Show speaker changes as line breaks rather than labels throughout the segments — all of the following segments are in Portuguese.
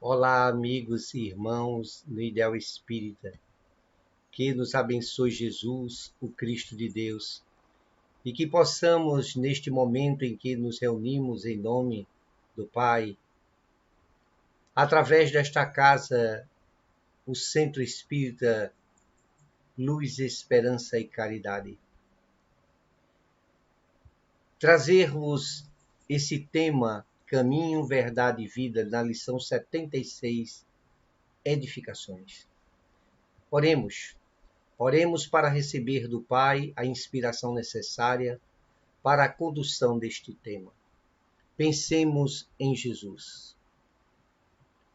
Olá, amigos e irmãos no Ideal Espírita. Que nos abençoe Jesus, o Cristo de Deus, e que possamos, neste momento em que nos reunimos em nome do Pai, através desta casa, o Centro Espírita Luz, Esperança e Caridade, trazermos esse tema Caminho, Verdade e Vida, na lição 76, Edificações. Oremos para receber do Pai a inspiração necessária para a condução deste tema. Pensemos em Jesus.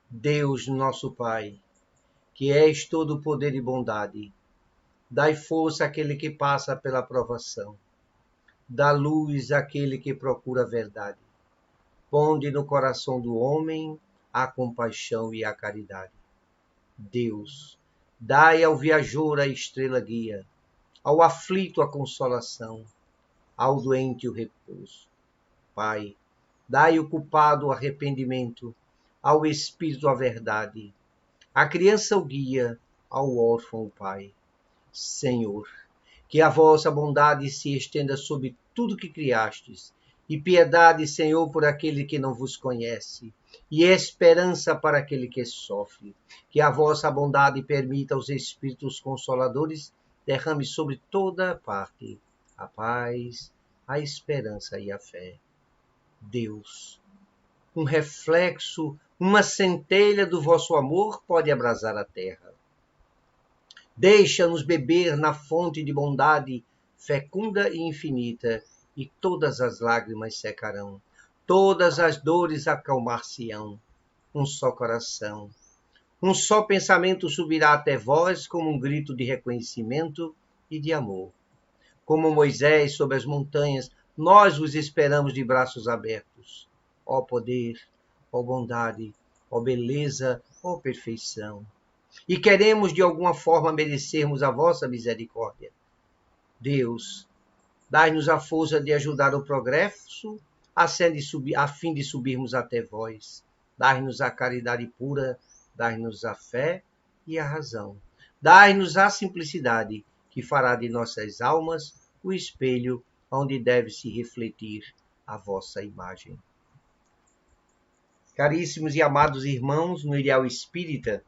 Deus, nosso Pai, que és todo poder e bondade, dai força àquele que passa pela provação, dá luz àquele que procura a verdade. Ponde no coração do homem a compaixão e a caridade. Deus, dai ao viajor a estrela guia, ao aflito a consolação, ao doente o repouso. Pai, dai ao culpado o arrependimento, ao espírito a verdade, à criança o guia, ao órfão o pai. Senhor, que a vossa bondade se estenda sobre tudo que criastes, e piedade, Senhor, por aquele que não vos conhece, e esperança para aquele que sofre. Que a vossa bondade permita aos Espíritos Consoladores derrame sobre toda parte a paz, a esperança e a fé. Deus, um reflexo, uma centelha do vosso amor pode abrasar a terra. Deixa-nos beber na fonte de bondade fecunda e infinita, e todas as lágrimas secarão, todas as dores acalmar-se-ão. Um só coração, um só pensamento subirá até vós como um grito de reconhecimento e de amor. Como Moisés sobre as montanhas, nós vos esperamos de braços abertos. Ó poder, ó bondade, ó beleza, ó perfeição. E queremos de alguma forma merecermos a vossa misericórdia. Deus, dai-nos a força de ajudar o progresso, a fim de subirmos até vós. Dai-nos a caridade pura, dai-nos a fé e a razão. Dai-nos a simplicidade, que fará de nossas almas o espelho onde deve se refletir a vossa imagem. Caríssimos e amados irmãos no Ideal Espírita,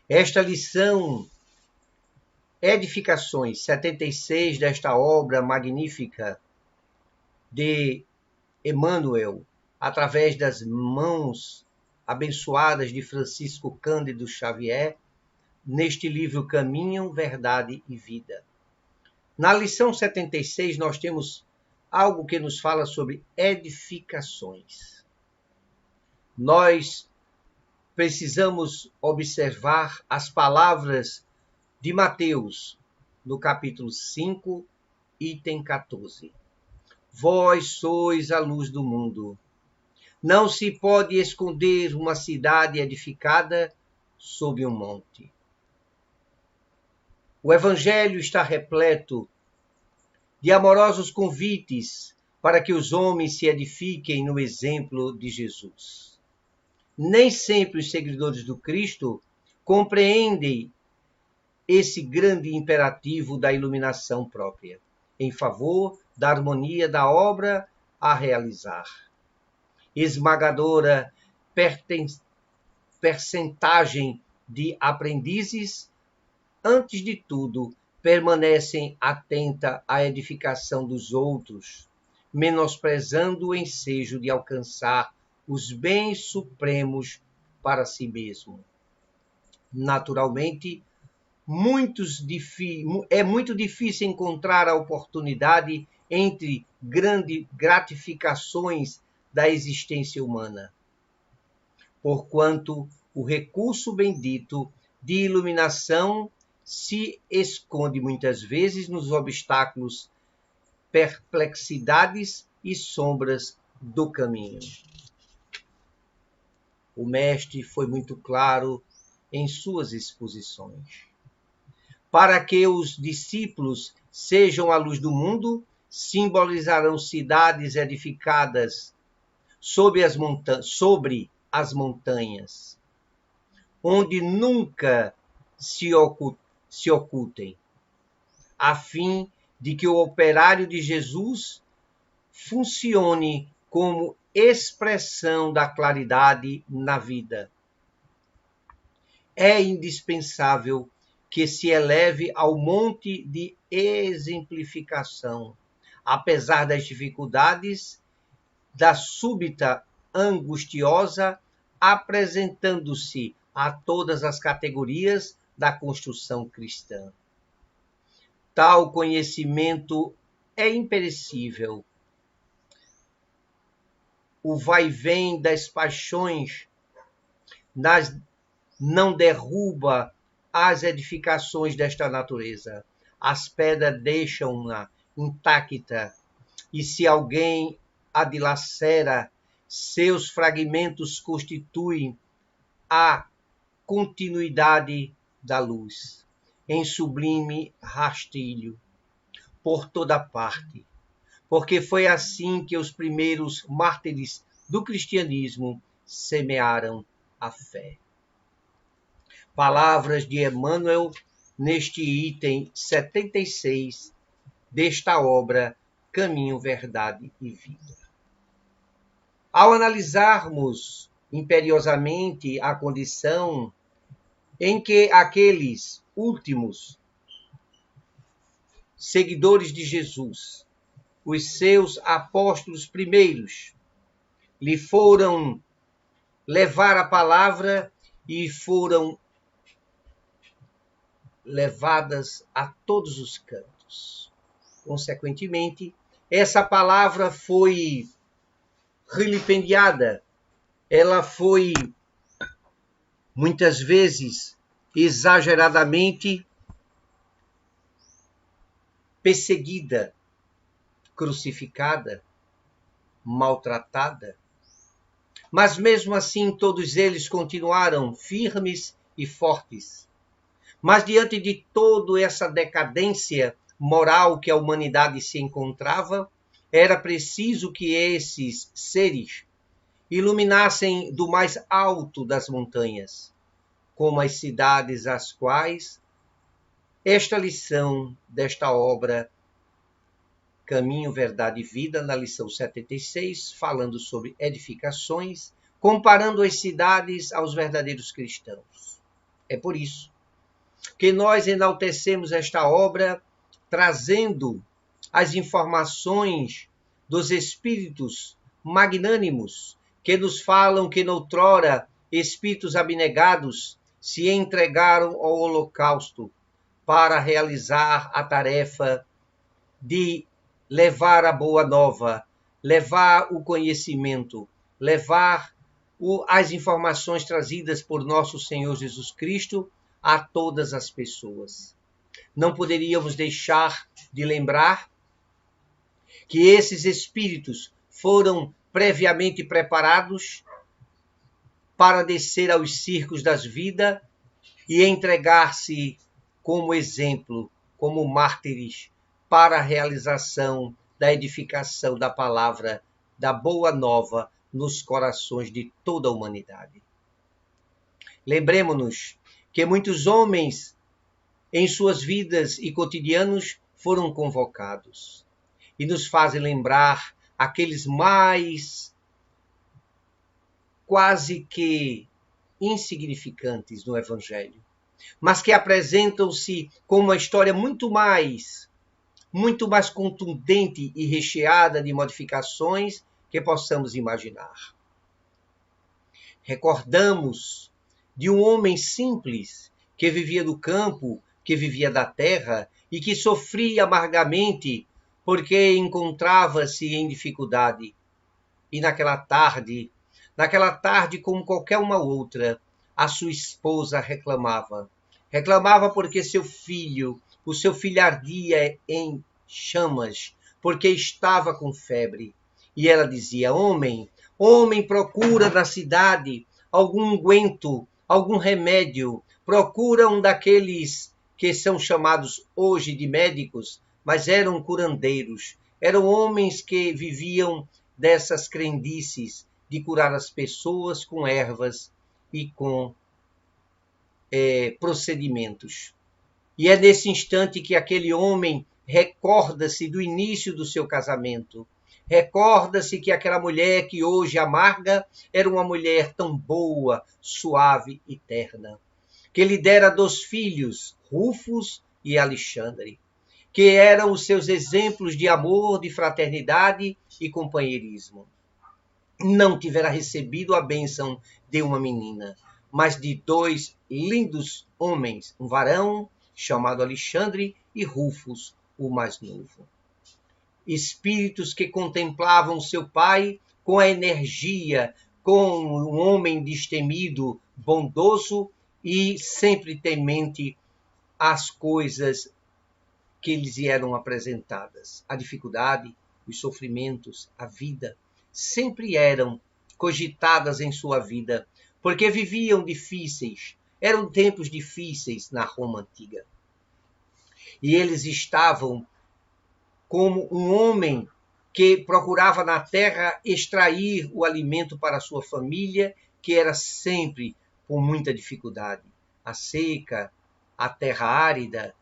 esta lição Edificações 76 desta obra magnífica de Emmanuel, através das mãos abençoadas de Francisco Cândido Xavier, neste livro Caminho, Verdade e Vida. Na lição 76 nós temos algo que nos fala sobre edificações. Nós precisamos observar as palavras de Mateus, no capítulo 5, item 14. Vós sois a luz do mundo. Não se pode esconder uma cidade edificada sob um monte. O Evangelho está repleto de amorosos convites para que os homens se edifiquem no exemplo de Jesus. Nem sempre os seguidores do Cristo compreendem esse grande imperativo da iluminação própria, em favor da harmonia da obra a realizar. Esmagadora percentagem de aprendizes, antes de tudo, permanecem atenta à edificação dos outros, menosprezando o ensejo de alcançar os bens supremos para si mesmo. Naturalmente, é muito difícil encontrar a oportunidade entre grandes gratificações da existência humana, porquanto o recurso bendito de iluminação se esconde muitas vezes nos obstáculos, perplexidades e sombras do caminho. O Mestre foi muito claro em suas exposições. Para que os discípulos sejam a luz do mundo, simbolizarão cidades edificadas sobre as montanhas, onde nunca se ocultem, a fim de que o operário de Jesus funcione como expressão da claridade na vida. É indispensável que se eleve ao monte de exemplificação, apesar das dificuldades da súbita angustiosa, apresentando-se a todas as categorias da construção cristã. Tal conhecimento é imperecível. O vai-vem das paixões não derruba as edificações desta natureza. As pedras deixam-na intacta, e se alguém a dilacera, seus fragmentos constituem a continuidade da luz, em sublime rastilho, por toda parte. Porque foi assim que os primeiros mártires do cristianismo semearam a fé. Palavras de Emmanuel neste item 76 desta obra Caminho, Verdade e Vida. Ao analisarmos imperiosamente a condição em que aqueles últimos seguidores de Jesus, os seus apóstolos primeiros, lhe foram levar a palavra e foram levadas a todos os cantos. Consequentemente, essa palavra foi vilipendiada, ela foi muitas vezes exageradamente perseguida, crucificada, maltratada. Mas mesmo assim todos eles continuaram firmes e fortes. Mas diante de toda essa decadência moral que a humanidade se encontrava, era preciso que esses seres iluminassem do mais alto das montanhas, como as cidades às quais esta lição desta obra Caminho, Verdade e Vida, na lição 76, falando sobre edificações, comparando as cidades aos verdadeiros cristãos. É por isso que nós enaltecemos esta obra, trazendo as informações dos espíritos magnânimos que nos falam que noutrora espíritos abnegados se entregaram ao holocausto para realizar a tarefa de levar a boa nova, levar o conhecimento, levar as informações trazidas por nosso Senhor Jesus Cristo a todas as pessoas. Não poderíamos deixar de lembrar que esses espíritos foram previamente preparados para descer aos circos das vidas e entregar-se como exemplo, como mártires, para a realização da edificação da palavra da boa nova nos corações de toda a humanidade. Lembremos-nos que muitos homens em suas vidas e cotidianos foram convocados e nos fazem lembrar aqueles mais quase que insignificantes no Evangelho, mas que apresentam-se como uma história muito mais contundente e recheada de modificações que possamos imaginar. Recordamos de um homem simples que vivia do campo, que vivia da terra e que sofria amargamente porque encontrava-se em dificuldade. E naquela tarde como qualquer uma outra, a sua esposa reclamava. Reclamava porque o seu filho ardia em chamas, porque estava com febre. E ela dizia: homem, procura na cidade algum unguento, algum remédio, procura um daqueles que são chamados hoje de médicos, mas eram curandeiros, eram homens que viviam dessas crendices, de curar as pessoas com ervas e com procedimentos. E é nesse instante que aquele homem recorda-se do início do seu casamento. Recorda-se que aquela mulher que hoje amarga era uma mulher tão boa, suave e terna, que lhe dera 2 filhos, Rufus e Alexandre, que eram os seus exemplos de amor, de fraternidade e companheirismo. Não tivera recebido a bênção de uma menina, mas de 2 lindos homens, um varão chamado Alexandre e Rufus, o mais novo. Espíritos que contemplavam seu pai com a energia, com um homem destemido, bondoso e sempre temente às coisas que lhes eram apresentadas. A dificuldade, os sofrimentos, a vida, sempre eram cogitadas em sua vida, porque viviam difíceis, eram tempos difíceis na Roma antiga. E eles estavam como um homem que procurava na terra extrair o alimento para a sua família, que era sempre com muita dificuldade. A seca, a terra árida,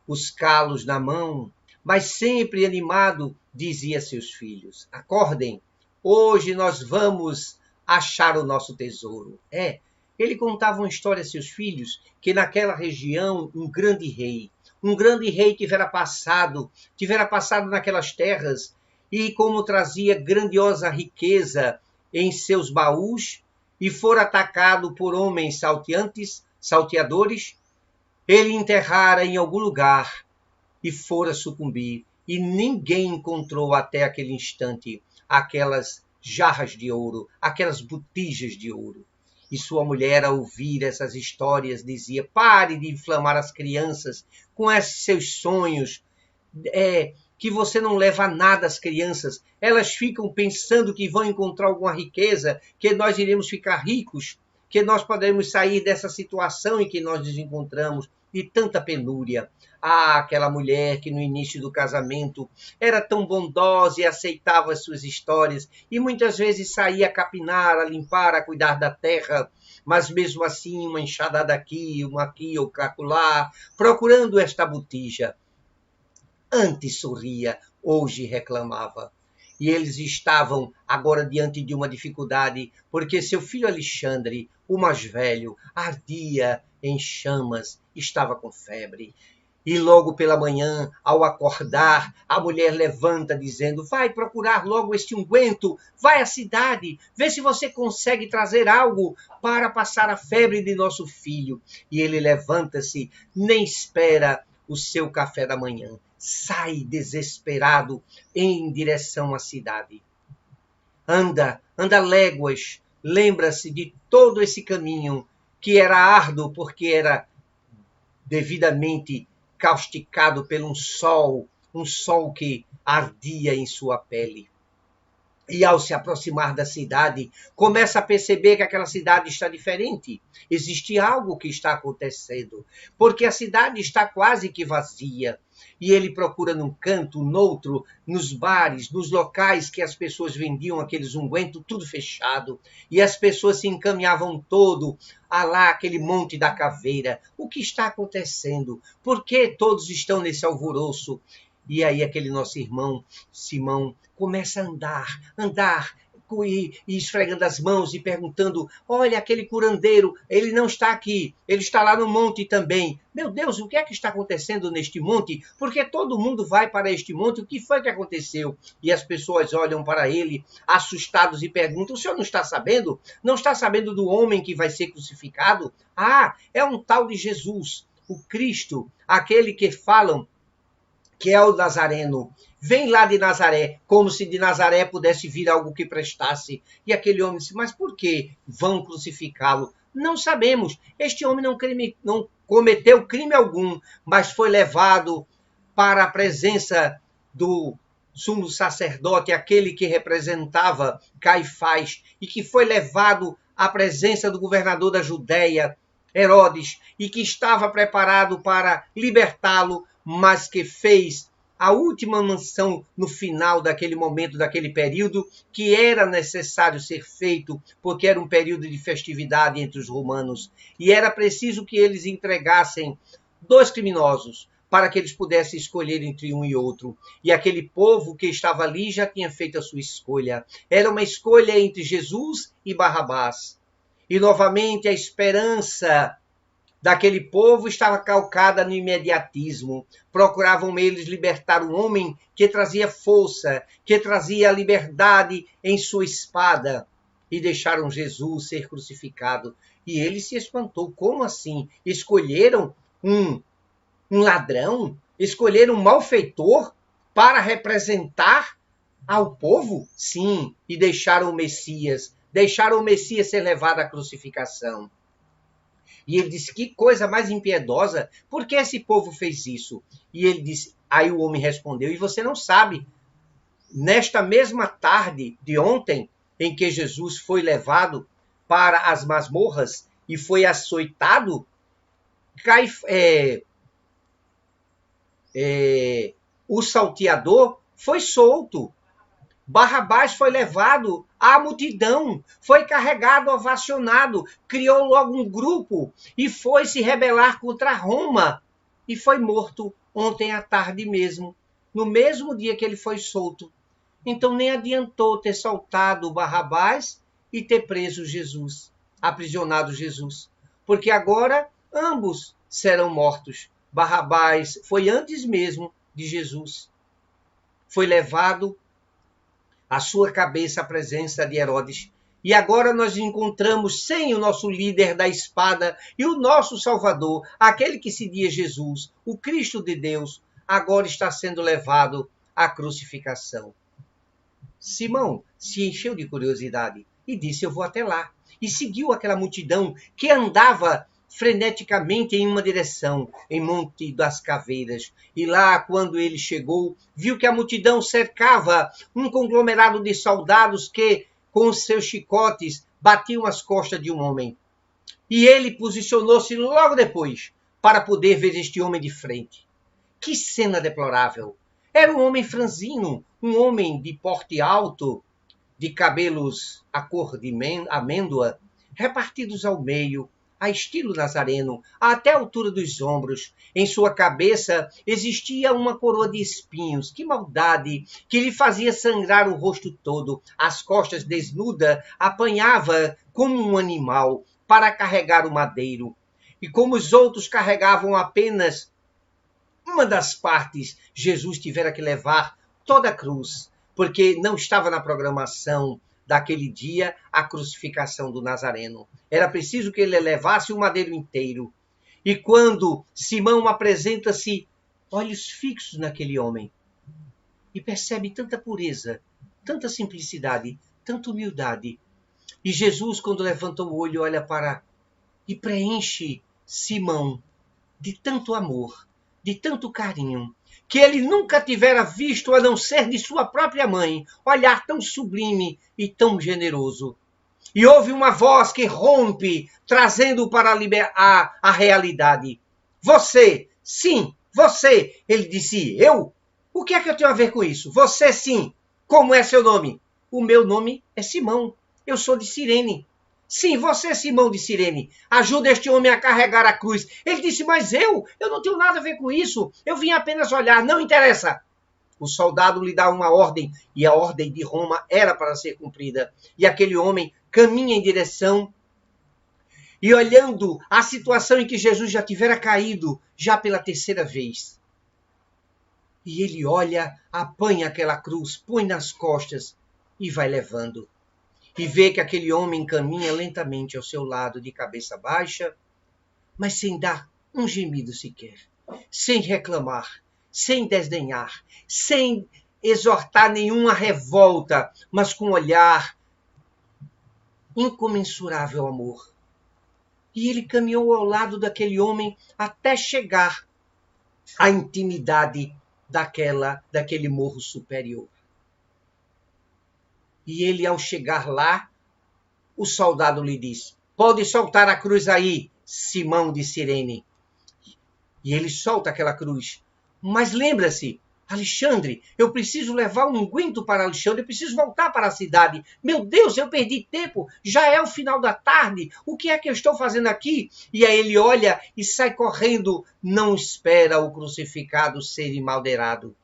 os calos na mão, mas sempre animado, dizia a seus filhos: acordem, hoje nós vamos achar o nosso tesouro. Ele contava uma história a seus filhos, que naquela região um grande rei tivera passado naquelas terras, e como trazia grandiosa riqueza em seus baús, e fora atacado por homens salteadores, ele enterrara em algum lugar e fora sucumbir, e ninguém encontrou até aquele instante aquelas jarras de ouro, aquelas botijas de ouro. E sua mulher, ao ouvir essas histórias, dizia: pare de inflamar as crianças com esses seus sonhos, que você não leva a nada às crianças. Elas ficam pensando que vão encontrar alguma riqueza, que nós iremos ficar ricos, que nós poderemos sair dessa situação em que nós nos encontramos, e tanta penúria. Aquela mulher que no início do casamento era tão bondosa e aceitava as suas histórias, e muitas vezes saía a capinar, a limpar, a cuidar da terra, mas mesmo assim uma enxadada aqui, uma aqui ou acolá, procurando esta botija. Antes sorria, hoje reclamava. E eles estavam agora diante de uma dificuldade, porque seu filho Alexandre, o mais velho, ardia em chamas, estava com febre. E logo pela manhã, ao acordar, a mulher levanta dizendo: vai procurar logo este unguento, vai à cidade, vê se você consegue trazer algo para passar a febre de nosso filho. E ele levanta-se, nem espera o seu café da manhã, sai desesperado em direção à cidade. Anda léguas, lembra-se de todo esse caminho, que era árduo porque era devidamente causticado por um sol que ardia em sua pele. E ao se aproximar da cidade, começa a perceber que aquela cidade está diferente. Existe algo que está acontecendo, porque a cidade está quase que vazia. E ele procura num canto, noutro, nos bares, nos locais que as pessoas vendiam aqueles ungüentos, tudo fechado. E as pessoas se encaminhavam todo a lá, aquele Monte da Caveira. O que está acontecendo? Por que todos estão nesse alvoroço? E aí aquele nosso irmão Simão começa a andar, e esfregando as mãos e perguntando: olha, aquele curandeiro, ele não está aqui, ele está lá no monte também. Meu Deus, o que é que está acontecendo neste monte? Porque todo mundo vai para este monte, o que foi que aconteceu? E as pessoas olham para ele, assustados, e perguntam: o senhor não está sabendo? Não está sabendo do homem que vai ser crucificado? É um tal de Jesus, o Cristo, aquele que falam que é o Nazareno. Vem lá de Nazaré, como se de Nazaré pudesse vir algo que prestasse. E aquele homem disse: mas por que vão crucificá-lo? Não sabemos. Este homem não cometeu crime algum, mas foi levado para a presença do sumo sacerdote, aquele que representava Caifás, e que foi levado à presença do governador da Judéia, Herodes, e que estava preparado para libertá-lo, mas que fez a última menção no final daquele momento, daquele período, que era necessário ser feito, porque era um período de festividade entre os romanos, e era preciso que eles entregassem 2 criminosos, para que eles pudessem escolher entre um e outro. E aquele povo que estava ali já tinha feito a sua escolha. Era uma escolha entre Jesus e Barrabás. E novamente a esperança daquele povo estava calcada no imediatismo. Procuravam eles libertar um homem que trazia força, que trazia liberdade em sua espada. E deixaram Jesus ser crucificado. E ele se espantou. Como assim? Escolheram um ladrão? Escolheram um malfeitor para representar ao povo? Sim, e deixaram o Messias ser levado à crucificação. E ele disse, que coisa mais impiedosa, por que esse povo fez isso? E ele disse, aí o homem respondeu, e você não sabe, nesta mesma tarde de ontem, em que Jesus foi levado para as masmorras e foi açoitado, o salteador foi solto. Barrabás foi levado à multidão, foi carregado, ovacionado, criou logo um grupo e foi se rebelar contra Roma e foi morto ontem à tarde mesmo, no mesmo dia que ele foi solto. Então nem adiantou ter soltado Barrabás e ter preso Jesus, aprisionado Jesus, porque agora ambos serão mortos. Barrabás foi antes mesmo de Jesus. Foi levado a sua cabeça à presença de Herodes. E agora nós encontramos sem o nosso líder da espada e o nosso Salvador, aquele que se dia Jesus, o Cristo de Deus, agora está sendo levado à crucificação. Simão se encheu de curiosidade e disse, eu vou até lá. E seguiu aquela multidão que andava freneticamente em uma direção, em Monte das Caveiras. E lá, quando ele chegou, viu que a multidão cercava um conglomerado de soldados que, com os seus chicotes, batiam as costas de um homem. E ele posicionou-se logo depois para poder ver este homem de frente. Que cena deplorável! Era um homem franzino, um homem de porte alto, de cabelos à cor de amêndoa, repartidos ao meio, a estilo nazareno, até a altura dos ombros. Em sua cabeça existia uma coroa de espinhos. Que maldade! Que lhe fazia sangrar o rosto todo. As costas desnuda apanhava como um animal para carregar o madeiro. E como os outros carregavam apenas uma das partes, Jesus tivera que levar toda a cruz, porque não estava na programação daquele dia a crucificação do Nazareno. Era preciso que ele levasse o madeiro inteiro. E quando Simão apresenta-se, olhos fixos naquele homem, e percebe tanta pureza, tanta simplicidade, tanta humildade. E Jesus, quando levanta o olho, olha para e preenche Simão de tanto amor, de tanto carinho, que ele nunca tivera visto, a não ser de sua própria mãe, olhar tão sublime e tão generoso. E ouve uma voz que rompe, trazendo-o para a realidade. Você, sim, você. Ele disse, eu? O que é que eu tenho a ver com isso? Você, sim. Como é seu nome? O meu nome é Simão. Eu sou de Cirene. Sim, você, Simão de Cirene, ajuda este homem a carregar a cruz. Ele disse, mas eu não tenho nada a ver com isso. Eu vim apenas olhar, não interessa. O soldado lhe dá uma ordem, e a ordem de Roma era para ser cumprida. E aquele homem caminha em direção, e olhando a situação em que Jesus já tivera caído, já pela terceira vez. E ele olha, apanha aquela cruz, põe nas costas e vai levando. E vê que aquele homem caminha lentamente ao seu lado, de cabeça baixa, mas sem dar um gemido sequer, sem reclamar, sem desdenhar, sem exortar nenhuma revolta, mas com um olhar incomensurável amor. E ele caminhou ao lado daquele homem até chegar à intimidade daquele morro superior. E ele, ao chegar lá, o soldado lhe diz, pode soltar a cruz aí, Simão de Cirene. E ele solta aquela cruz. Mas lembra-se, Alexandre, eu preciso levar um unguento para Alexandre, eu preciso voltar para a cidade. Meu Deus, eu perdi tempo, já é o final da tarde, o que é que eu estou fazendo aqui? E aí ele olha e sai correndo, não espera o crucificado ser embaldeirado.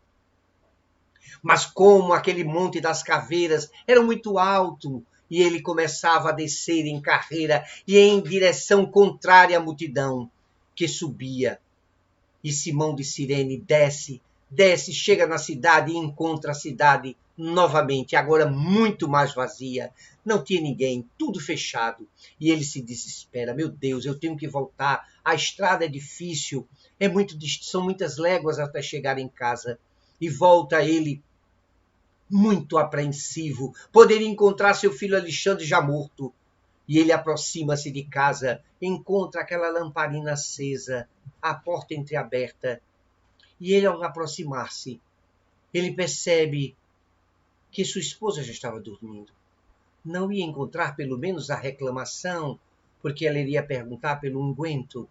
Mas como aquele Monte das Caveiras era muito alto, e ele começava a descer em carreira e em direção contrária à multidão que subia. E Simão de Cirene desce, chega na cidade e encontra a cidade novamente, agora muito mais vazia. Não tinha ninguém, tudo fechado. E ele se desespera. Meu Deus, eu tenho que voltar. A estrada é difícil, são muitas léguas até chegar em casa. E volta ele muito apreensivo. Poderia encontrar seu filho Alexandre já morto. E ele aproxima-se de casa, encontra aquela lamparina acesa, a porta entreaberta. E ele, ao aproximar-se, ele percebe que sua esposa já estava dormindo. Não ia encontrar pelo menos a reclamação, porque ela iria perguntar pelo unguento.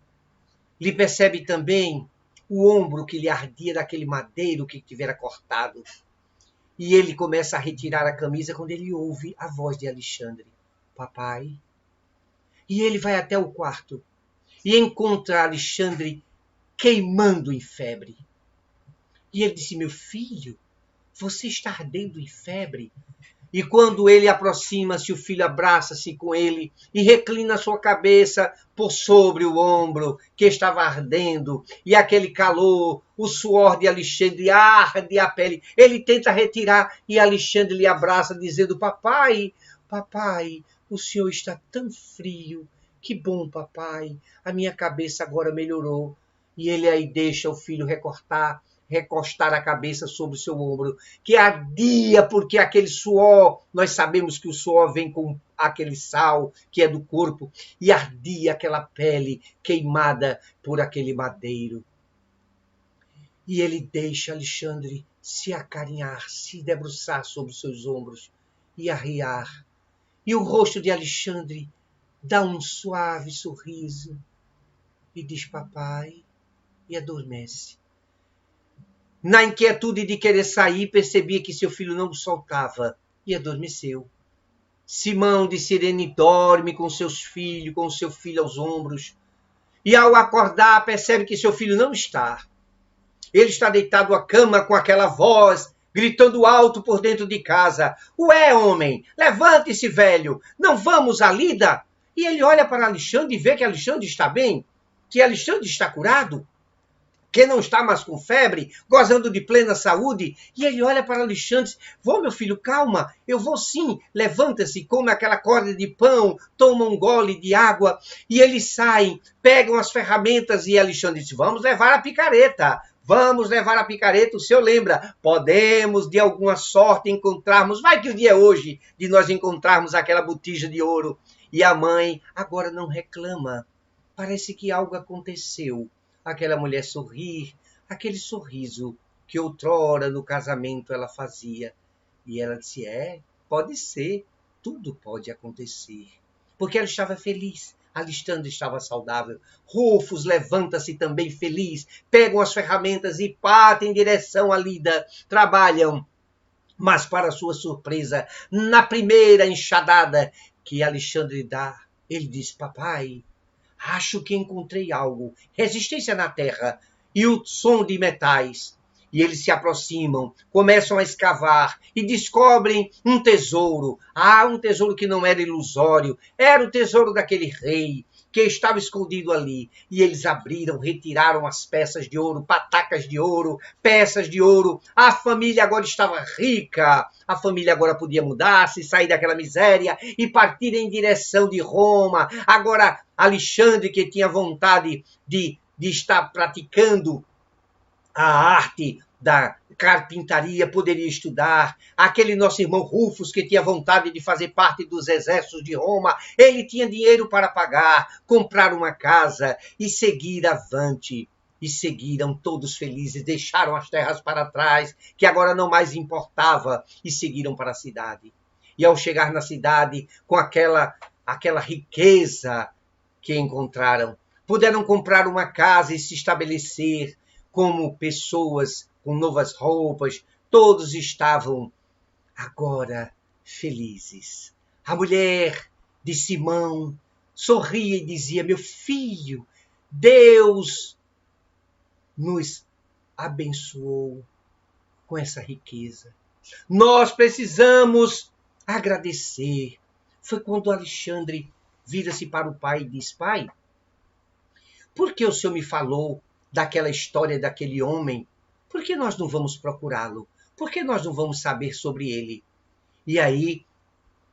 Ele percebe também o ombro que lhe ardia daquele madeiro que tivera cortado. E ele começa a retirar a camisa quando ele ouve a voz de Alexandre. Papai. E ele vai até o quarto e encontra Alexandre queimando em febre. E ele disse, meu filho, você está ardendo em febre? E quando ele aproxima-se, o filho abraça-se com ele e reclina sua cabeça por sobre o ombro que estava ardendo. E aquele calor, o suor de Alexandre arde a pele. Ele tenta retirar e Alexandre lhe abraça dizendo, papai, papai, o senhor está tão frio. Que bom, papai, a minha cabeça agora melhorou. E ele aí deixa o filho recostar a cabeça sobre o seu ombro, que ardia, porque aquele suor, nós sabemos que o suor vem com aquele sal que é do corpo, e ardia aquela pele queimada por aquele madeiro. E ele deixa Alexandre se acarinhar, se debruçar sobre os seus ombros e arriar. E o rosto de Alexandre dá um suave sorriso e diz papai e adormece. Na inquietude de querer sair, percebia que seu filho não o soltava e adormeceu. Simão de Cirene dorme com seu filho aos ombros. E ao acordar, percebe que seu filho não está. Ele está deitado à cama com aquela voz, gritando alto por dentro de casa. Ué, homem, levante-se, velho, não vamos à lida? E ele olha para Alexandre e vê que Alexandre está bem, que Alexandre está curado, que não está mais com febre, gozando de plena saúde. E ele olha para Alexandre, vou, meu filho, calma, eu vou sim. Levanta-se, come aquela corda de pão, toma um gole de água. E eles saem, pegam as ferramentas e Alexandre diz, vamos levar a picareta. Vamos levar a picareta, o senhor lembra? Podemos, de alguma sorte, encontrarmos, vai que o dia é hoje, de nós encontrarmos aquela botija de ouro. E a mãe agora não reclama. Parece que algo aconteceu. Aquela mulher sorrir, aquele sorriso que outrora no casamento ela fazia. E ela disse, pode ser, tudo pode acontecer. Porque ela estava feliz, Alexandre estava saudável. Rufus levanta-se também feliz, pegam as ferramentas e partem em direção à lida. Trabalham, mas para sua surpresa, na primeira enxadada que Alexandre dá, ele diz, papai, acho que encontrei algo, resistência na terra e o som de metais. E eles se aproximam, começam a escavar e descobrem um tesouro. Um tesouro que não era ilusório, era o tesouro daquele rei que estava escondido ali. E eles abriram, retiraram as peças de ouro, patacas de ouro, peças de ouro. A família agora estava rica. A família agora podia mudar-se, sair daquela miséria e partir em direção de Roma. Agora, Alexandre, que tinha vontade de estar praticando a arte da carpintaria, poderia estudar. Aquele nosso irmão Rufus, que tinha vontade de fazer parte dos exércitos de Roma, ele tinha dinheiro para pagar, comprar uma casa e seguir avante. E seguiram todos felizes, deixaram as terras para trás, que agora não mais importava, e seguiram para a cidade. E ao chegar na cidade, com aquela riqueza que encontraram, puderam comprar uma casa e se estabelecer como pessoas com novas roupas, todos estavam agora felizes. A mulher de Simão sorria e dizia: meu filho, Deus nos abençoou com essa riqueza. Nós precisamos agradecer. Foi quando Alexandre vira-se para o pai e diz: pai, por que o senhor me falou daquela história daquele homem? Por que nós não vamos procurá-lo? Por que nós não vamos saber sobre ele? E aí,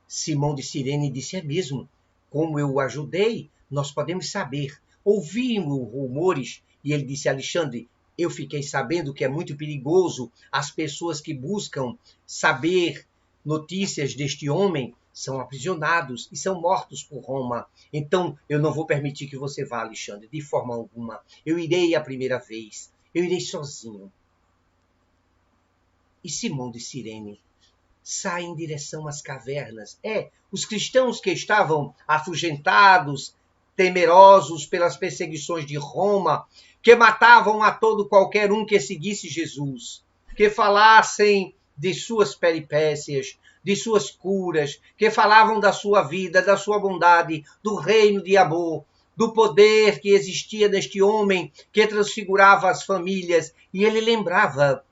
Simão de Cirene disse: é mesmo, como eu o ajudei, nós podemos saber. Ouvimos rumores, e ele disse: Alexandre, eu fiquei sabendo que é muito perigoso. As pessoas que buscam saber notícias deste homem são aprisionados e são mortos por Roma. Então, eu não vou permitir que você vá, Alexandre, de forma alguma. Eu irei a primeira vez. Eu irei sozinho. E Simão de Cirene sai em direção às cavernas. Os cristãos que estavam afugentados, temerosos pelas perseguições de Roma, que matavam a todo qualquer um que seguisse Jesus, que falassem de suas peripécias, de suas curas, que falavam da sua vida, da sua bondade, do reino de amor, do poder que existia neste homem que transfigurava as famílias. E ele lembrava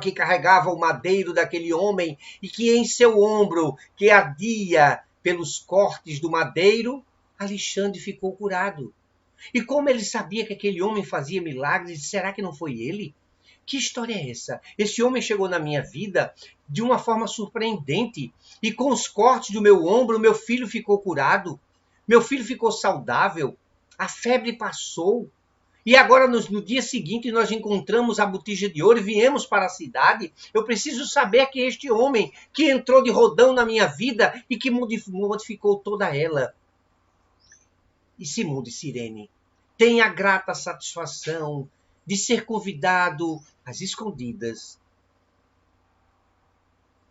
que carregava o madeiro daquele homem e que em seu ombro, que ardia pelos cortes do madeiro, Alexandre ficou curado. E como ele sabia que aquele homem fazia milagres, será que não foi ele? Que história é essa? Esse homem chegou na minha vida de uma forma surpreendente e com os cortes do meu ombro, meu filho ficou curado, meu filho ficou saudável, a febre passou. E agora, no dia seguinte, nós encontramos a botija de ouro e viemos para a cidade. Eu preciso saber que este homem que entrou de rodão na minha vida e que modificou toda ela. E Simão de Cirene tem a grata satisfação de ser convidado às escondidas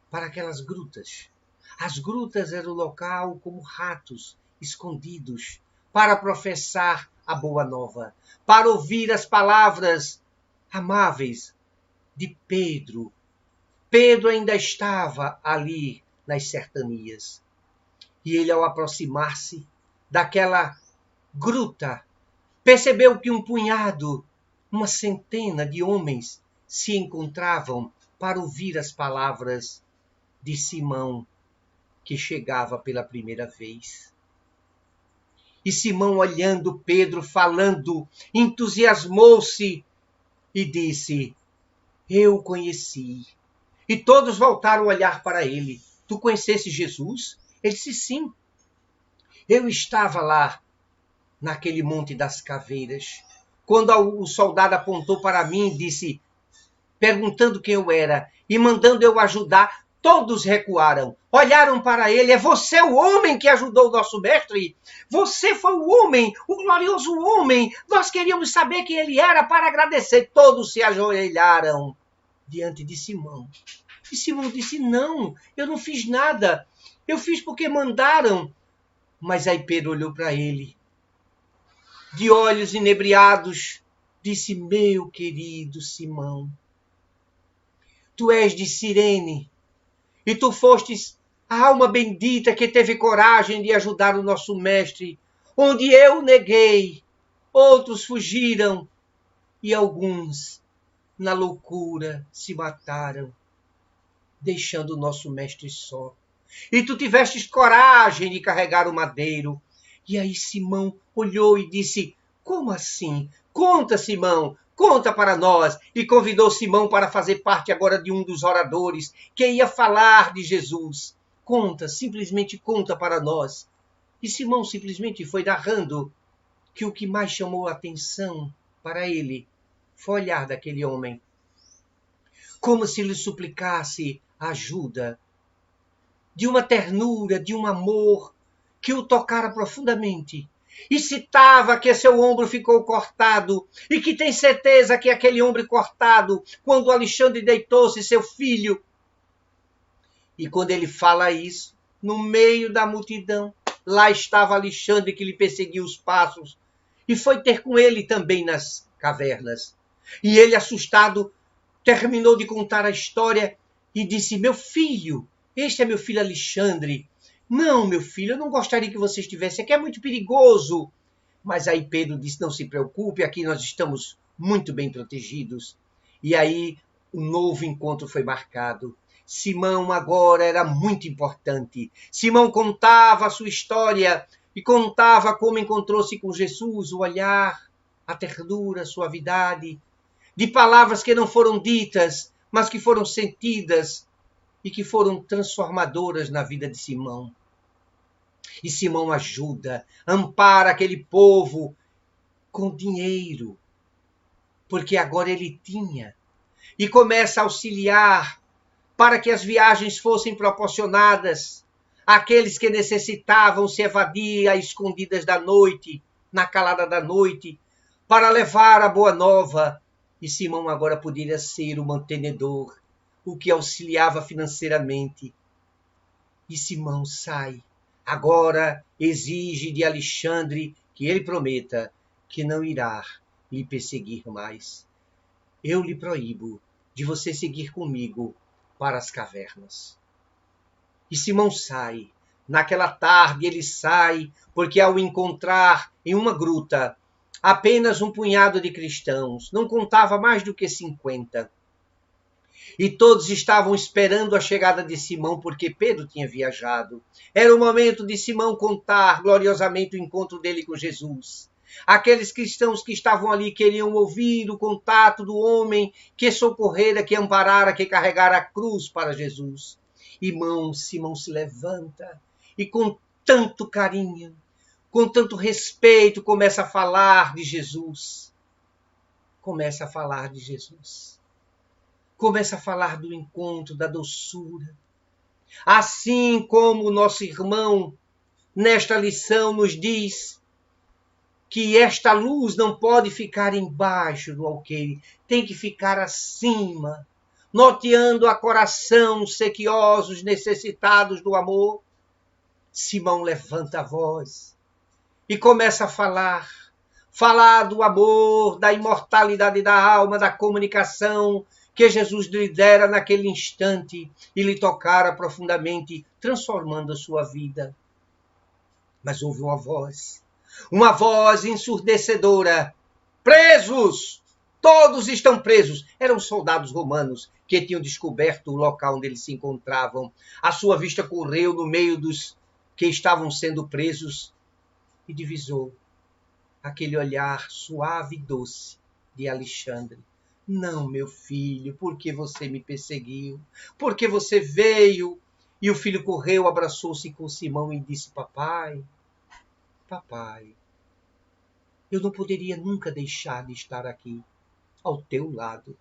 para aquelas grutas. As grutas eram o local como ratos escondidos para professar a boa nova, para ouvir as palavras amáveis de Pedro. Pedro ainda estava ali nas cercanias. E ele, ao aproximar-se daquela gruta, percebeu que um punhado, uma centena de homens se encontravam para ouvir as palavras de Simão, que chegava pela primeira vez. E Simão, olhando Pedro falando, entusiasmou-se e disse: eu o conheci. E todos voltaram a olhar para ele. Tu conheceste Jesus? Ele disse: sim. Eu estava lá, naquele Monte das Caveiras, quando o soldado apontou para mim e disse, perguntando quem eu era e mandando eu ajudar, todos recuaram, olharam para ele. É você o homem que ajudou o nosso mestre? Você foi o homem, o glorioso homem. Nós queríamos saber quem ele era para agradecer. Todos se ajoelharam diante de Simão. E Simão disse: não, eu não fiz nada. Eu fiz porque mandaram. Mas aí Pedro olhou para ele, de olhos inebriados, disse: meu querido Simão, tu és de Cirene, e tu fostes a alma bendita que teve coragem de ajudar o nosso mestre, onde eu neguei, outros fugiram, e alguns, na loucura, se mataram, deixando o nosso mestre só. E tu tivestes coragem de carregar o madeiro. E aí Simão olhou e disse: como assim? Conta, Simão, conta para nós. E convidou Simão para fazer parte agora de um dos oradores que ia falar de Jesus. Conta, simplesmente conta para nós. E Simão simplesmente foi narrando que o que mais chamou a atenção para ele foi o olhar daquele homem, como se lhe suplicasse ajuda, de uma ternura, de um amor que o tocara profundamente. E citava que seu ombro ficou cortado e que tem certeza que aquele ombro cortado, quando Alexandre deitou-se, seu filho. E quando ele fala isso, no meio da multidão, lá estava Alexandre, que lhe perseguia os passos e foi ter com ele também nas cavernas. E ele, assustado, terminou de contar a história e disse: meu filho, este é meu filho Alexandre. Não, meu filho, eu não gostaria que você estivesse aqui, é muito perigoso. Mas aí Pedro disse: não se preocupe, aqui nós estamos muito bem protegidos. E aí um novo encontro foi marcado. Simão agora era muito importante. Simão contava a sua história e contava como encontrou-se com Jesus, o olhar, a ternura, a suavidade, de palavras que não foram ditas, mas que foram sentidas e que foram transformadoras na vida de Simão. E Simão ajuda, ampara aquele povo com dinheiro, porque agora ele tinha, e começa a auxiliar para que as viagens fossem proporcionadas àqueles que necessitavam se evadir às escondidas da noite, na calada da noite, para levar a boa nova. E Simão agora poderia ser o mantenedor, o que auxiliava financeiramente. E Simão sai. Agora exige de Alexandre que ele prometa que não irá lhe perseguir mais. Eu lhe proíbo de você seguir comigo para as cavernas. E Simão sai. Naquela tarde ele sai, porque ao encontrar em uma gruta apenas um punhado de cristãos, não contava mais do que 50. E todos estavam esperando a chegada de Simão, porque Pedro tinha viajado. Era o momento de Simão contar gloriosamente o encontro dele com Jesus. Aqueles cristãos que estavam ali queriam ouvir o contato do homem que socorrera, que amparara, que carregara a cruz para Jesus. Irmão, Simão se levanta e com tanto carinho, com tanto respeito, começa a falar de Jesus. Começa a falar de Jesus. Começa a falar do encontro, da doçura. Assim como o nosso irmão, nesta lição, nos diz que esta luz não pode ficar embaixo do alqueire, tem que ficar acima, norteando a coração sequiosos, necessitados do amor. Simão levanta a voz e começa a falar do amor, da imortalidade da alma, da comunicação que Jesus lhe dera naquele instante e lhe tocara profundamente, transformando a sua vida. Mas houve uma voz ensurdecedora: presos! Todos estão presos! Eram soldados romanos que tinham descoberto o local onde eles se encontravam. A sua vista correu no meio dos que estavam sendo presos e divisou aquele olhar suave e doce de Alexandre. Não, meu filho, por que você me perseguiu? Por que você veio? E o filho correu, abraçou-se com Simão e disse: papai, eu não poderia nunca deixar de estar aqui, ao teu lado,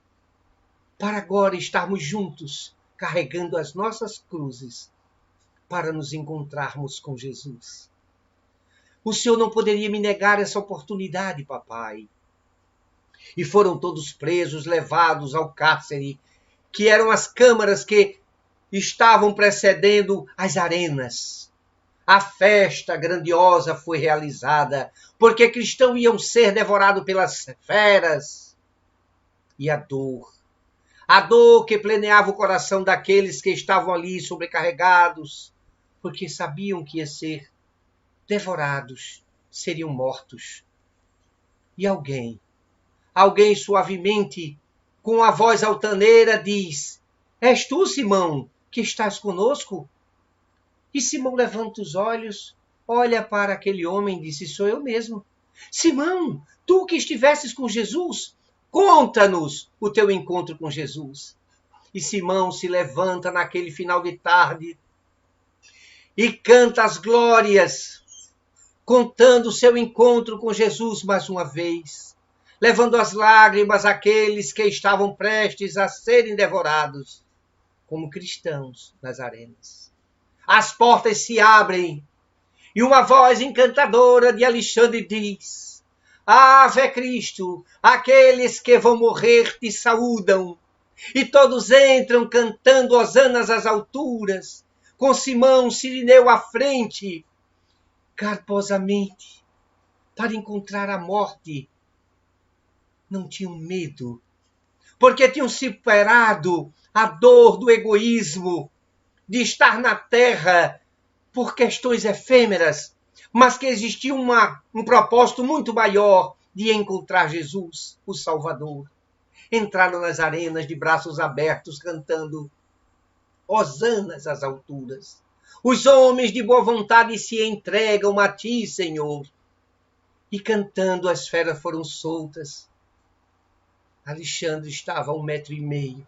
para agora estarmos juntos, carregando as nossas cruzes, para nos encontrarmos com Jesus. O Senhor não poderia me negar essa oportunidade, papai. E foram todos presos, levados ao cárcere, que eram as câmaras que estavam precedendo as arenas. A festa grandiosa foi realizada, porque cristãos iam ser devorados pelas feras. E a dor que pleneava o coração daqueles que estavam ali sobrecarregados, porque sabiam que ia ser devorados, seriam mortos. E alguém suavemente, com a voz altaneira, diz: és tu, Simão, que estás conosco? E Simão levanta os olhos, olha para aquele homem e disse: sou eu mesmo. Simão, tu que estivestes com Jesus, conta-nos o teu encontro com Jesus. E Simão se levanta naquele final de tarde e canta as glórias, contando o seu encontro com Jesus mais uma vez, levando as lágrimas àqueles que estavam prestes a serem devorados como cristãos nas arenas. As portas se abrem e uma voz encantadora de Alexandre diz: Ave Cristo, aqueles que vão morrer te saúdam. E todos entram cantando hosanas às alturas, com Simão Cirineu à frente, garbosamente, para encontrar a morte não tinham medo, porque tinham superado a dor do egoísmo, de estar na terra por questões efêmeras, mas que existia um propósito muito maior de encontrar Jesus, o Salvador. Entraram nas arenas de braços abertos, cantando hosanas às alturas. Os homens de boa vontade se entregam a ti, Senhor. E cantando, as feras foram soltas. Alexandre estava a 1,5 metro.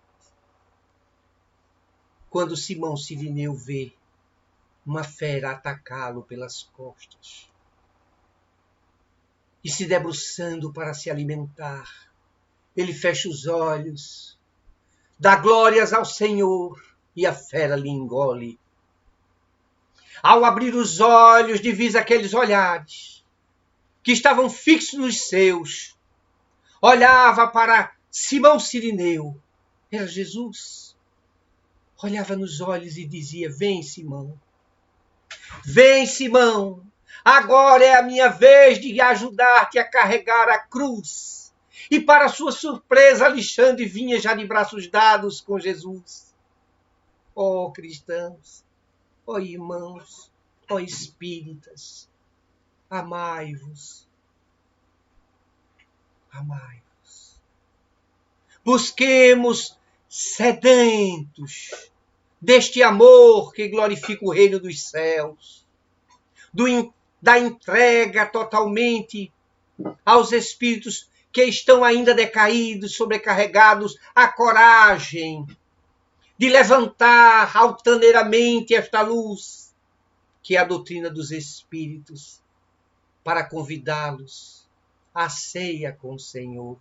Quando Simão Cirineu vê uma fera atacá-lo pelas costas e se debruçando para se alimentar, ele fecha os olhos, dá glórias ao Senhor e a fera lhe engole. Ao abrir os olhos, divisa aqueles olhares que estavam fixos nos seus. Olhava para Simão Cirineu, era Jesus. Olhava nos olhos e dizia: vem, Simão. Vem, Simão. Agora é a minha vez de ajudar-te a carregar a cruz. E para sua surpresa, Alexandre vinha já de braços dados com Jesus. Ó cristãos, ó irmãos, ó espíritas, amai-vos. Amai-vos. Busquemos sedentos deste amor que glorifica o reino dos céus, da entrega totalmente aos espíritos que estão ainda decaídos, sobrecarregados, a coragem de levantar altaneiramente esta luz, que é a doutrina dos espíritos, para convidá-los à ceia com o Senhor,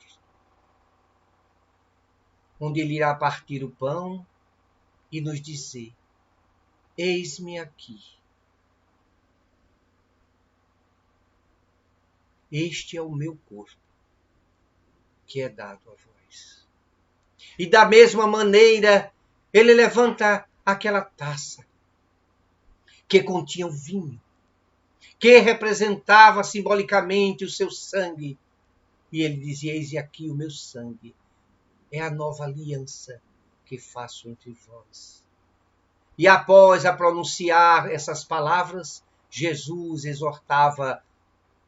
onde ele irá partir o pão e nos dizer: eis-me aqui. Este é o meu corpo, que é dado a vós. E da mesma maneira, ele levanta aquela taça que continha o vinho, que representava simbolicamente o seu sangue. E ele dizia: eis aqui o meu sangue. É a nova aliança que faço entre vós. E após a pronunciar essas palavras, Jesus exortava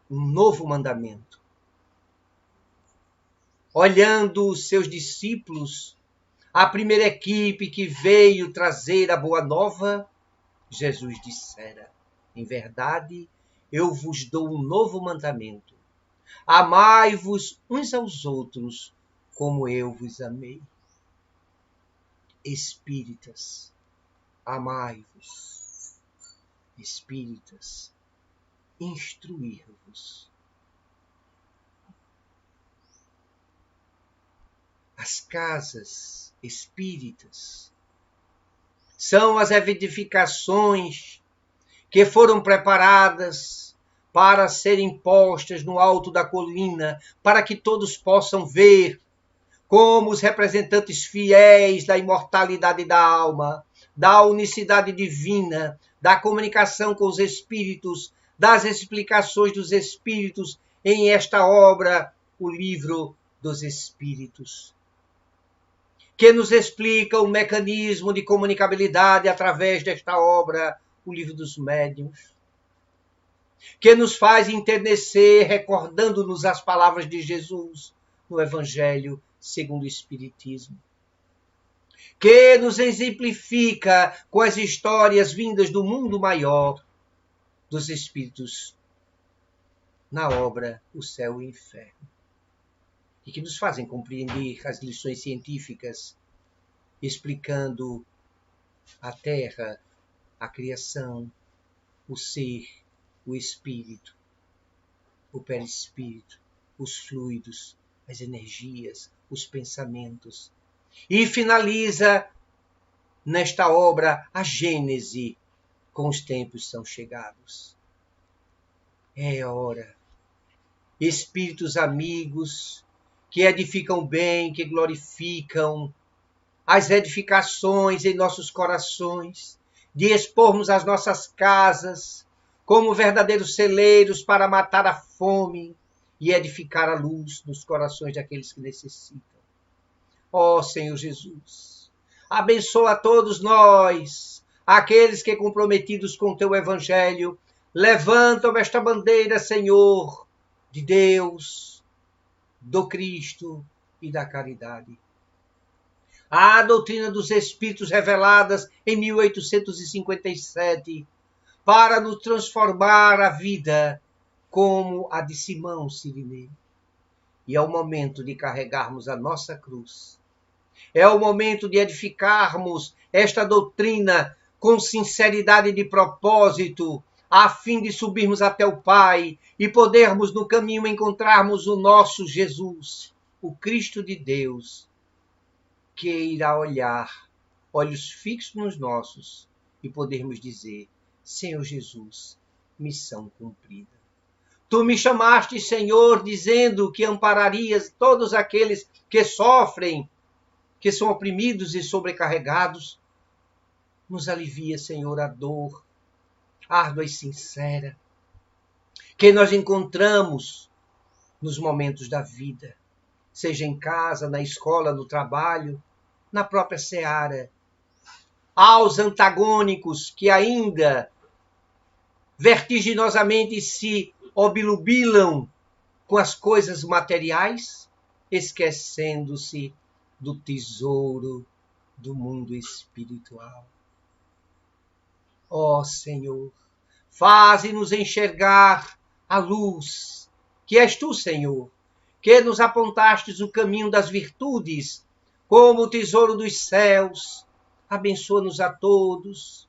um novo mandamento. Olhando os seus discípulos, a primeira equipe que veio trazer a boa nova, Jesus dissera: em verdade, eu vos dou um novo mandamento. Amai-vos uns aos outros, como eu vos amei. Espíritas, amai-vos. Espíritas, instruir-vos. As casas espíritas são as edificações que foram preparadas para serem postas no alto da colina, para que todos possam ver como os representantes fiéis da imortalidade da alma, da unicidade divina, da comunicação com os espíritos, das explicações dos espíritos em esta obra, o Livro dos Espíritos, que nos explica o mecanismo de comunicabilidade através desta obra, o Livro dos Médiuns, que nos faz enternecer recordando-nos as palavras de Jesus no Evangelho segundo o Espiritismo, que nos exemplifica com as histórias vindas do mundo maior dos espíritos na obra O Céu e o Inferno, e que nos fazem compreender as lições científicas, explicando a Terra, a criação, o ser, o espírito, o perispírito, os fluidos, as energias, os pensamentos. E finaliza nesta obra a Gênese com os tempos são chegados. É hora. Espíritos amigos que edificam bem, que glorificam as edificações em nossos corações, de expormos as nossas casas como verdadeiros celeiros para matar a fome, e edificar a luz nos corações daqueles que necessitam. Ó Senhor Jesus, abençoa a todos nós, aqueles que comprometidos com o teu evangelho, levantam esta bandeira, Senhor, de Deus, do Cristo e da caridade. A doutrina dos Espíritos reveladas em 1857 para nos transformar a vida como a de Simão Sirineu. E é o momento de carregarmos a nossa cruz. É o momento de edificarmos esta doutrina com sinceridade de propósito, a fim de subirmos até o Pai e podermos no caminho encontrarmos o nosso Jesus, o Cristo de Deus, que irá olhar, olhos fixos nos nossos, e podermos dizer: Senhor Jesus, missão cumprida. Tu me chamaste, Senhor, dizendo que ampararias todos aqueles que sofrem, que são oprimidos e sobrecarregados. Nos alivia, Senhor, a dor árdua e sincera que nós encontramos nos momentos da vida, seja em casa, na escola, no trabalho, na própria seara. Aos antagônicos que ainda vertiginosamente se obnubilam com as coisas materiais, esquecendo-se do tesouro do mundo espiritual. Ó Senhor, faze-nos enxergar a luz, que és tu, Senhor, que nos apontastes o caminho das virtudes, como o tesouro dos céus. Abençoa-nos a todos,